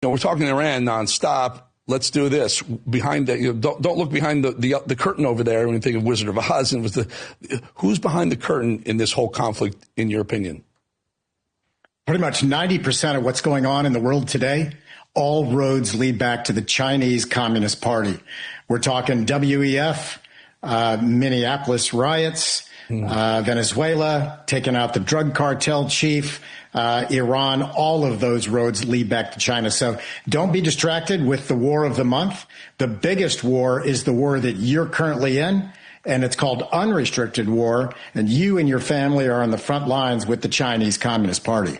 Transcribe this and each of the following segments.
we're talking Iran nonstop. Let's do this. Behind that, don't look behind the curtain over there when you think of Wizard of Oz. And who's behind the curtain in this whole conflict, in your opinion? Pretty much 90% of what's going on in the world today, all roads lead back to the Chinese Communist Party. We're talking WEF, Minneapolis riots, Venezuela, taking out the drug cartel chief, Iran, all of those roads lead back to China. So don't be distracted with the war of the month. The biggest war is the war that you're currently in, and it's called unrestricted war, and you and your family are on the front lines with the Chinese Communist Party.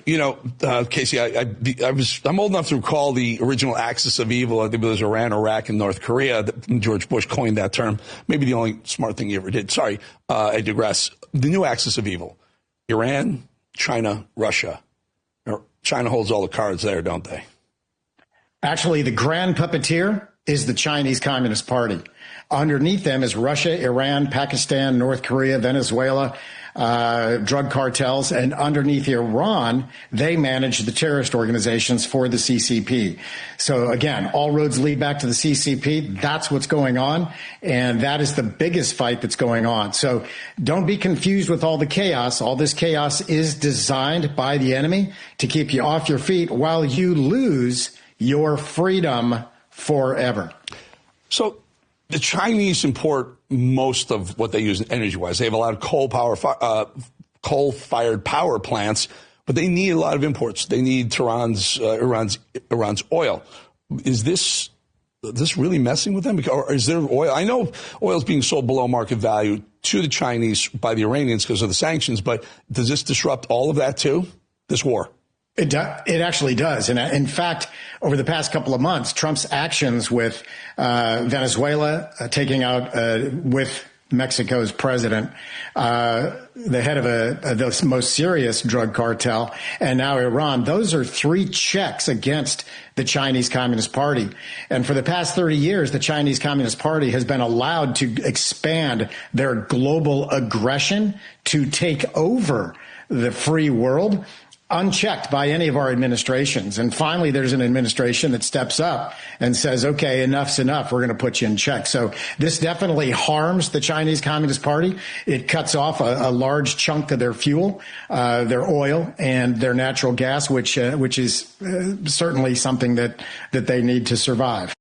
Casey, I'm old enough to recall the original axis of evil. I think it was Iran, Iraq, and North Korea. George Bush coined that term. Maybe the only smart thing he ever did. Sorry, I digress. The new axis of evil: Iran, China, Russia. China holds all the cards there, don't they? Actually, the grand puppeteer is the Chinese Communist Party. Underneath them is Russia, Iran, Pakistan, North Korea, Venezuela, drug cartels. And underneath Iran, they manage the terrorist organizations for the CCP. So again, all roads lead back to the CCP. That's what's going on. And that is the biggest fight that's going on. So don't be confused with all the chaos. All this chaos is designed by the enemy to keep you off your feet while you lose your freedom forever. So the Chinese import most of what they use energy-wise. They have a lot of coal-fired power plants, but they need a lot of imports. They need Iran's oil. Is this really messing with them? Or is there oil? I know oil is being sold below market value to the Chinese by the Iranians because of the sanctions, but does this disrupt all of that too, this war? It actually does. And in fact, over the past couple of months, Trump's actions with Venezuela, taking out with Mexico's president, the head of the most serious drug cartel, and now Iran, those are three checks against the Chinese Communist Party. And for the past 30 years, the Chinese Communist Party has been allowed to expand their global aggression to take over the free world, unchecked by any of our administrations. And finally, there's an administration that steps up and says, okay, enough's enough. We're going to put you in check. So this definitely harms the Chinese Communist Party. It cuts off a large chunk of their fuel, their oil, and their natural gas, which is certainly something that they need to survive.